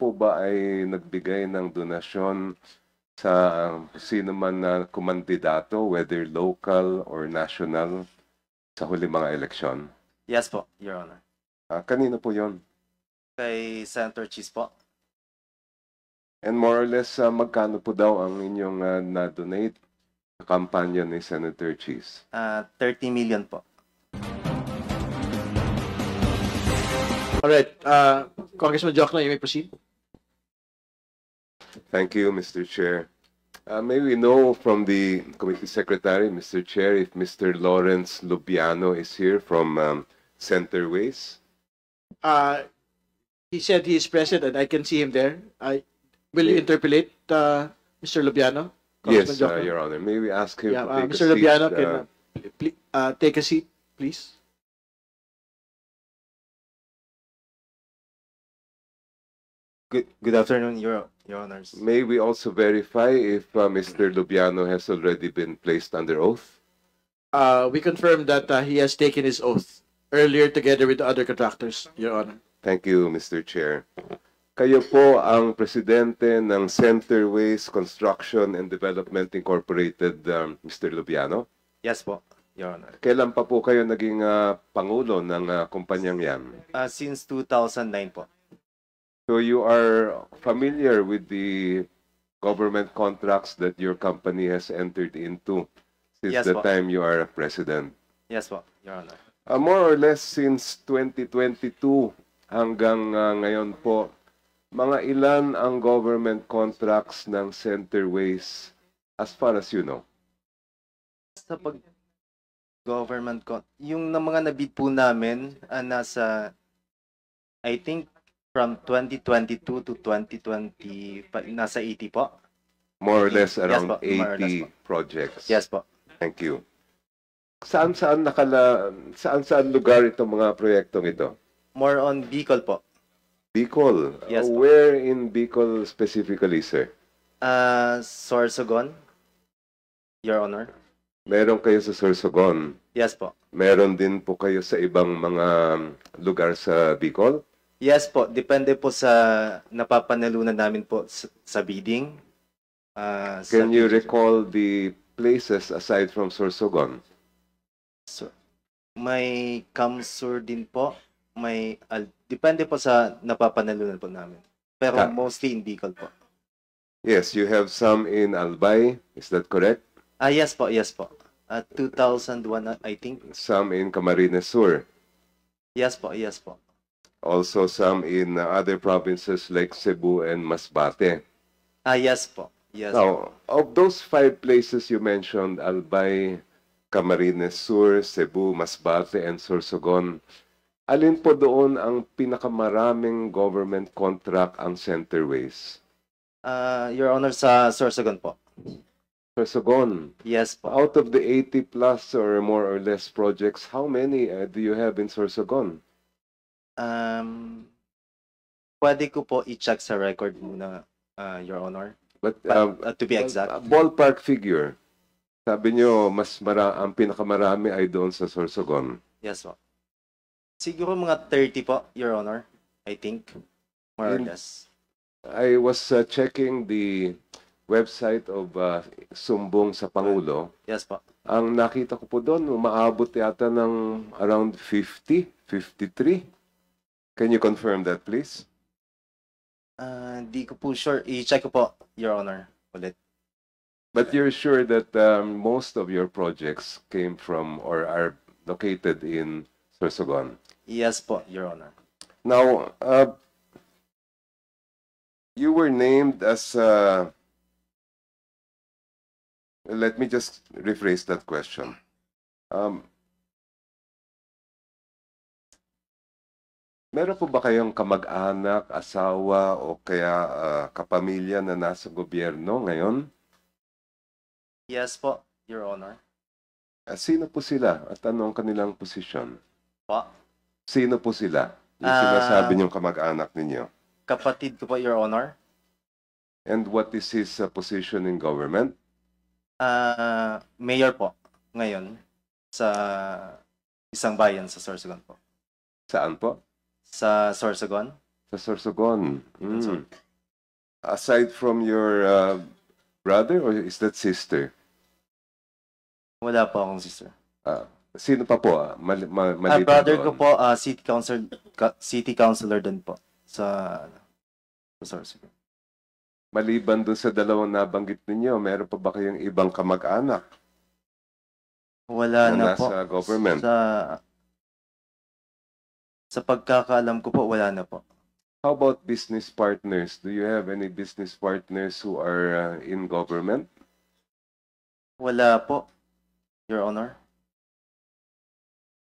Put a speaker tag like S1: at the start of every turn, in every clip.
S1: po ba ay nagbigay ng donasyon sa sino man na kumandidato, whether local or national, sa huli mga eleksyon?
S2: Yes po, Your Honor.
S1: Kanino po yon?
S2: Kay Senator Cheese po.
S1: And more or less, magkano po daw ang inyong na-donate sa kampanya ni Senator Cheese?
S2: 30 million po.
S3: All right. Congressman Jokno, you may proceed.
S1: Thank you, Mr. Chair. May we know from the Committee Secretary, Mr. Chair, if Mr. Lawrence Lubiano is here from Centerways?
S3: He said he is present and I can see him there. Will you interpolate, Mr. Lubiano?
S1: Yes,
S3: Jokno?
S1: Your Honor. May we ask him
S3: Yeah,
S1: to take
S3: Mr.
S1: a
S3: Lubiano
S1: seat?
S3: can take a seat, please.
S2: Good afternoon, Your Honors.
S1: May we also verify if Mr. Lubiano has already been placed under oath?
S3: We confirm that he has taken his oath earlier together with the other contractors, Your Honor.
S1: Thank you, Mr. Chair. Kayo po ang presidente ng Centerways Construction and Development Incorporated, Mr. Lubiano.
S2: Yes po, Your Honor.
S1: Kailan pa po kayo naging pangulo ng kumpanyang yan?
S2: Since 2009 po.
S1: So you are familiar with the government contracts that your company has entered into since
S2: Yes,
S1: the
S2: po.
S1: time you are a president?
S2: Yes po, Your Honor.
S1: More or less since 2022 hanggang ngayon po, mga ilan ang government contracts ng Centerways as far as you know?
S2: Sa pag government yung na mga nabid po namin nasa I think from 2022 to 2020 nasa 80 po.
S1: More or less
S2: Yes,
S1: around
S2: po. More or less
S1: 80
S2: po.
S1: projects.
S2: Yes po.
S1: Thank you. Saan-saan lugar itong mga proyektong ito?
S2: More on Bicol po.
S1: Bicol.
S2: Yes, po.
S1: Where in Bicol specifically, sir?
S2: Sorsogon, Your Honor.
S1: Meron kayo sa Sorsogon.
S2: Yes po.
S1: Meron din po kayo sa ibang mga lugar sa Bicol?
S2: Yes po, depende po sa napapanalunan namin po sa bidding.
S1: Can you recall the places aside from Sorsogon?
S2: So, may Kamsur din po. May depende po sa napapanalunan po namin. Pero mostly in Bicol po.
S1: Yes, you have some in Albay. Is that correct?
S2: Yes po, yes po. 2001, I think.
S1: Some in Camarines Sur.
S2: Yes po, yes po.
S1: Also some in other provinces like Cebu and Masbate.
S2: Yes po. Yes.
S1: Now, of those 5 places you mentioned, Albay, Camarines Sur, Cebu, Masbate, and Sorsogon, alin po doon ang pinakamaraming government contract ang Centerways?
S2: Your Honor, sa Sorsogon po.
S1: Sorsogon.
S2: Yes po.
S1: Out of the 80 plus or more or less projects, how many do you have in Sorsogon?
S2: Pwede ko po i-check sa record muna, Your Honor.
S1: But
S2: To be exact.
S1: ballpark figure. Sabi nyo, ang pinakamarami ay doon sa Sorsogon.
S2: Yes po. Siguro mga 30 po, Your Honor. I think. More or less.
S1: I was checking the website of Sumbong sa Pangulo.
S2: Yes po.
S1: Ang nakita ko po doon, umaabot yata ng around 50, 53. Can you confirm that, please?
S2: Di ko po sure. I-check ko po, Your Honor, ulit.
S1: But you're sure that most of your projects came from or are located in Sorsogon?
S2: Yes po, Your Honor.
S1: Now, you were named as... let me just rephrase that question. Meron po ba kayong kamag-anak, asawa, o kaya kapamilya na nasa gobyerno ngayon?
S2: Yes po, Your Honor.
S1: Sino po sila at ano ang kanilang posisyon?
S2: Po?
S1: Sino po sila? Yung sinasabi niyong kamag-anak ninyo.
S2: Kapatid ko po, Your Honor.
S1: And what is his position in government?
S2: Mayor po, ngayon, sa isang bayan sa Sorsogon po.
S1: Saan po?
S2: Sa Sorsogon?
S1: Sa Sorsogon.
S2: That's all.
S1: Aside from your brother or is that sister?
S2: Wala po akong sister.
S1: Sino pa po? Maliban
S2: Brother
S1: doon.
S2: ko po, city councilor din po sa Sorsogon.
S1: Maliban doon sa dalawang nabanggit ninyo, meron pa ba kayong ibang kamag-anak
S2: Wala
S1: na
S2: na po.
S1: nasa government?
S2: Sa pagkakaalam ko po, wala na po.
S1: How about business partners? Do you have any business partners who are in government?
S2: Wala po, Your Honor.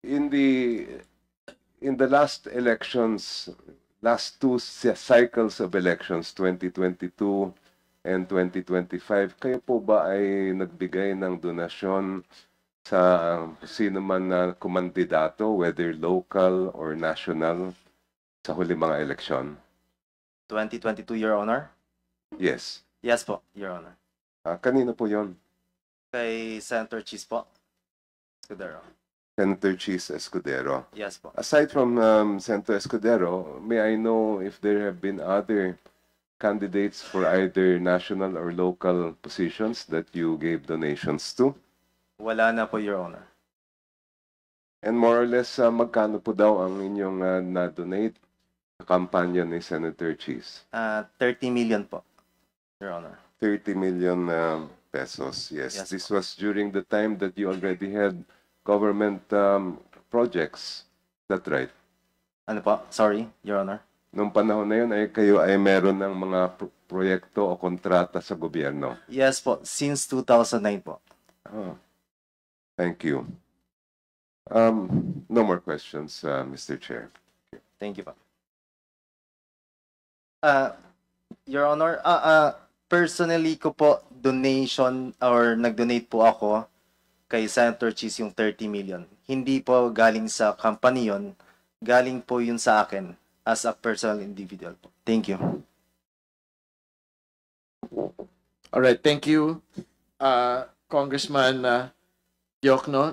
S1: In the last elections, last two cycles of elections, 2022 and 2025, kayo po ba ay nagbigay ng donasyon sa sino man na kumandidato, whether local or national, sa huli mga eleksyon?
S2: 2022, Your Honor?
S1: Yes.
S2: Yes po, Your Honor.
S1: Kanino po yon?
S2: Kay Senator Cheese po. Escudero.
S1: Senator Cheese Escudero.
S2: Yes po.
S1: Aside from Senator Escudero, may I know if there have been other candidates for either national or local positions that you gave donations to?
S2: Wala na po, Your Honor.
S1: And more or less, magkano po daw ang inyong na-donate sa kampanya ni Senator Cheese?
S2: 30 million po, Your Honor.
S1: 30 million pesos, yes.
S2: Yes,
S1: This was during the time that you already had government projects. Is that right?
S2: Ano po? Sorry, Your Honor.
S1: Noong panahon na yun, ay kayo ay meron ng mga proyekto o kontrata sa gobyerno.
S2: Yes po, since 2009 po.
S1: Oh, thank you. No more questions, Mr. Chair.
S2: Thank you po. Your Honor, personally ko po donation or nag-donate po ako kay Senator Cheese yung 30 million. Hindi po galing sa company yon, galing po yun sa akin as a personal individual po. Thank you.
S3: All right, thank you, Congressman Diokno.